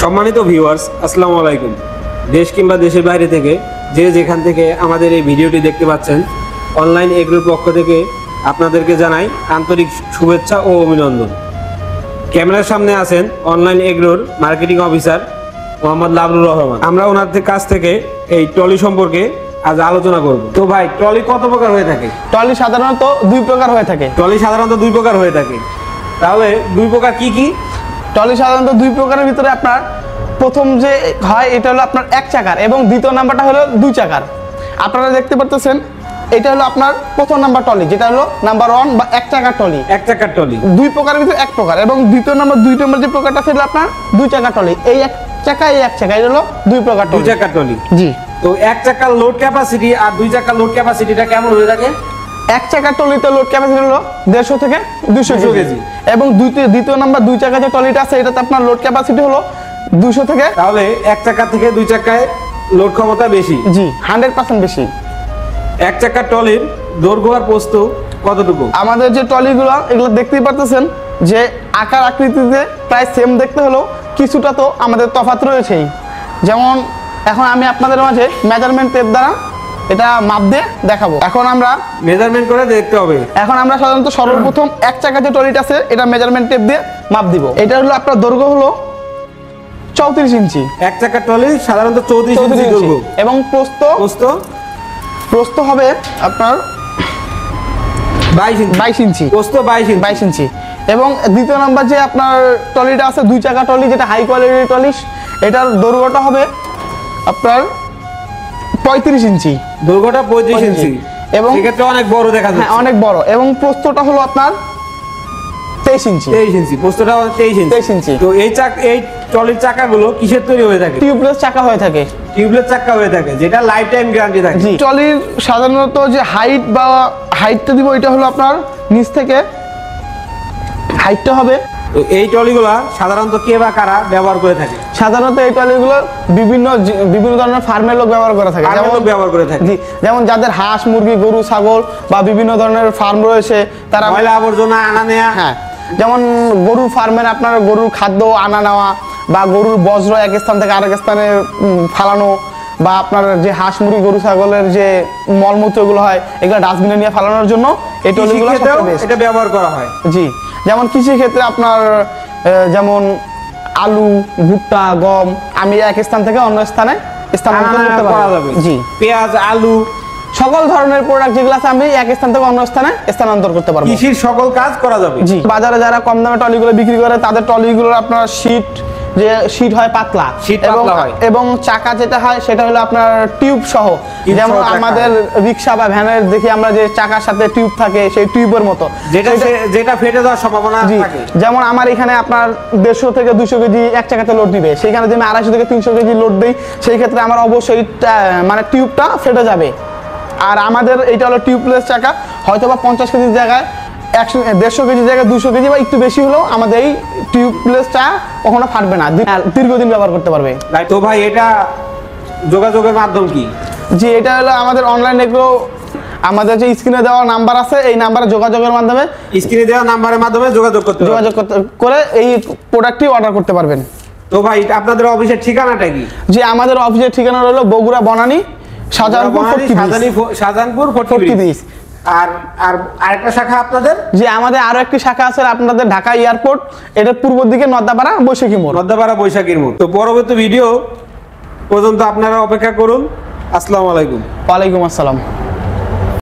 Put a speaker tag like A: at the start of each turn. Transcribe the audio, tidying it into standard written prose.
A: সম্মানিত ভিউয়ার্স, আসসালামু আলাইকুম। দেশ কিংবা দেশের বাইরে থেকে যে যেখান থেকে আমাদের এই ভিডিওটি দেখতে পাচ্ছেন, অনলাইন এগ্রোর পক্ষ থেকে আপনাদেরকে জানাই আন্তরিক শুভেচ্ছা ও অভিনন্দন। ক্যামেরার সামনে আছেন অনলাইন এগ্রোর মার্কেটিং অফিসার মোহাম্মদ লাবলুর রহমান। আমরা ওনার কাছ থেকে এই ট্রলি সম্পর্কে আজ আলোচনা করব। তো ভাই, ট্রলি কত প্রকার হয়ে থাকে?
B: ট্রলি সাধারণত দুই প্রকার হয়ে থাকে।
A: ট্রলি সাধারণত দুই প্রকার হয়ে থাকে। তাহলে দুই প্রকার কি কি?
B: ট্রলি সাধারণত দুই প্রকারের ভিতরে আপনার প্রথম যে হয় এটা হলো আপনার এক চাকার এবং দ্বিতীয় নাম্বারটা হলো দুই চাকার। আপনারা দেখতে পারতেছেন এটা হলো আপনার প্রথম নাম্বার ট্রলি, যেটা হলো নাম্বার 1 বা এক চাকার ট্রলি।
A: এক চাকার ট্রলি
B: দুই প্রকারের ভিতরে এক প্রকার, এবং দ্বিতীয় নাম্বার দুই নম্বর যে প্রকারটা সেটা আপনার দুই চাকার ট্রলি। এই এক চাকা এই এক চাকা, এটা হলো দুই প্রকার
A: দুই চাকার ট্রলি।
B: জি।
A: তো এক চাকার লোড ক্যাপাসিটি আর দুই চাকার লোড ক্যাপাসিটিটা কেমন হয়ে থাকে?
B: এক চাকার ট্রলিতে লোড ক্যাপাসিটি হলো 150 থেকে 200 কেজি, এবং দ্বিতীয় নাম্বার দুই চাকার যে ট্রলিটা আছে এটাতে আপনার লোড ক্যাপাসিটি হলো 200 থেকে।
A: তাহলে এক চাকা থেকে দুই চাকায় লোড ক্ষমতা বেশি।
B: জি, 100% বেশি।
A: এক চাকার ট্রলির দৈর্ঘ্য আর প্রস্থ কতটুকু?
B: আমাদের যে ট্রলিগুলো এগুলো দেখতেই পারতেছেন যে আকার আকৃতিতে প্রায় সেম দেখতে হলেও কিছুটা তো আমাদের তফাৎ রয়েছেই। যেমন এখন আমি আপনাদের মাঝে মেজারমেন্ট টেপ দ্বারা এটা মাপ দিয়ে দেখাবো। এখন আমরা
A: মেজারমেন্ট করে দেখতে হবে।
B: সাধারণত সর্বপ্রথম এক চাকা যে ট্রলিটা আছে এটা মেজারমেন্ট টেপ দিয়ে মাপ দিব। এটা হলো আপনার দৈর্ঘ্য হলো 34 ইঞ্চি।
A: এক চাকার ট্রলি সাধারণত 34 ইঞ্চি দৈর্ঘ্য,
B: এবং প্রস্থ হবে আপনার 22 ইঞ্চি।
A: প্রস্থ 22
B: ইঞ্চি। এবং দ্বিতীয় নাম্বার যে আপনার ট্রলিটা আছে দুই চাকা ট্রলি, যেটা হাই কোয়ালিটির ট্রলি, এটার দৈর্ঘ্যটা হবে আপনার 35 ইঞ্চি।
A: দৈর্ঘ্যটা 35 ইঞ্চি,
B: এবং
A: সেক্ষেত্রে অনেক বড় দেখা যাচ্ছে।
B: হ্যাঁ, অনেক বড়। এবং প্রস্থটা হলো আপনার 23 ইঞ্চি।
A: 23 ইঞ্চি, প্রস্থটা 23 ইঞ্চি। তো এই ট্রলির চাকাগুলো কিসের তৈরি হয়ে থাকে?
B: টিউবলেস চাকা হয়ে থাকে।
A: টিউবলেস চাকা হয়ে থাকে, যেটা লাইফ টাইম গ্যারান্টি থাকে।
B: জি। ট্রলির সাধারণত যে হাইটটা দিব এটা হলো আপনার নিচ থেকে হাইটটা হবে।
A: তো এই ট্রলিগুলো সাধারণত কে বা কারা ব্যবহার করে থাকে?
B: সাধারণত এই ট্রলিগুলো বিভিন্ন ধরনের ফার্মের লোক ব্যবহার করে থাকে। যেমন যাদের হাঁস, মুরগি, গরু, ছাগল বা বিভিন্ন ধরনের ফার্ম রয়েছে, তারা
A: ময়লা আবর্জনা আনা নেওয়া।
B: হ্যাঁ, যেমন গরুর ফার্মের আপনার গরুর খাদ্য আনা নেওয়া বা গরুর বজ্র এক স্থান থেকে আরেক স্থানে ফালানো, বা আপনার যে হাঁস, মুরগি, গরু, ছাগলের যে মলমূত্রগুলো হয় এগুলো ডাস্টবিনে নিয়ে ফালানোর জন্য এই ট্রলিগুলো
A: এটা ব্যবহার করা হয়।
B: জি। যেমন কৃষি ক্ষেত্রে আপনার যেমন আলু, ভুট্টা, গম আমি এক স্থান থেকে অন্য স্থানে স্থানান্তর করতে পারবো। জি।
A: পেঁয়াজ, আলু,
B: সকল ধরনের প্রোডাক্ট যেগুলো আছে আমি এক স্থান থেকে অন্য স্থানে স্থানান্তর করতে পারবো।
A: কৃষির সকল কাজ করা যাবে।
B: জি। বাজারে যারা কম দামে ট্রলিগুলো বিক্রি করে তাদের ট্রলিগুলো আপনার শীট হয় পাতলা, এবং চাকা যেটা হয় সেটা হলো আপনার টিউব সহ। যেমন আমাদের রিক্সা বা ভ্যানের দেখি আমরা যে চাকার সাথে টিউব থাকে, সেই টিউবের মতো,
A: যেটা ফেটে যাওয়ার সম্ভাবনা থাকে।
B: যেমন আমার এখানে আপনার 150 থেকে 200 কেজি এক চাকাতে লোড দিবে, সেখানে যদি আমি 250 থেকে 300 কেজি লোড দিই সেই ক্ষেত্রে আমার অবশ্যই মানে টিউবটা ফেটে যাবে। আর আমাদের এটা হলো টিউবলেস চাকা, হয়তো বা 50 কেজির জায়গায় 150 কেজির জায়গায় 200 কেজি বা একটু বেশি হলেও আমাদের এই টিউবলেসটা কখনো ফাটবে না, দীর্ঘদিন ব্যবহার করতে পারবে।
A: তো ভাই, এটা যোগাযোগের মাধ্যম কি?
B: জি, এটা হলো আমাদের অনলাইন এগুলো আমাদের যে স্ক্রিনে দেওয়া নাম্বার আছে এই নাম্বারে যোগাযোগের মাধ্যমে যোগাযোগ করে এই প্রোডাক্টটি অর্ডার করতে পারবেন।
A: তো ভাই, আপনাদের অফিসের ঠিকানাটা কি?
B: জি, আমাদের অফিসের ঠিকানা হলো বগুড়া বনানী শাহজাহানপুর 40 ব্রিজ।
A: আর আরেকটা শাখা আপনাদের?
B: জি, আমাদের আরো একটি শাখা আছে আপনাদের ঢাকা এয়ারপোর্ট, এটার পূর্ব দিকে নদ্দাপাড়া বৈশাখী মোড়।
A: তো পরবর্তী ভিডিও পর্যন্ত আপনারা অপেক্ষা করুন। আসসালামু আলাইকুম।
B: ওয়ালাইকুম আসসালাম।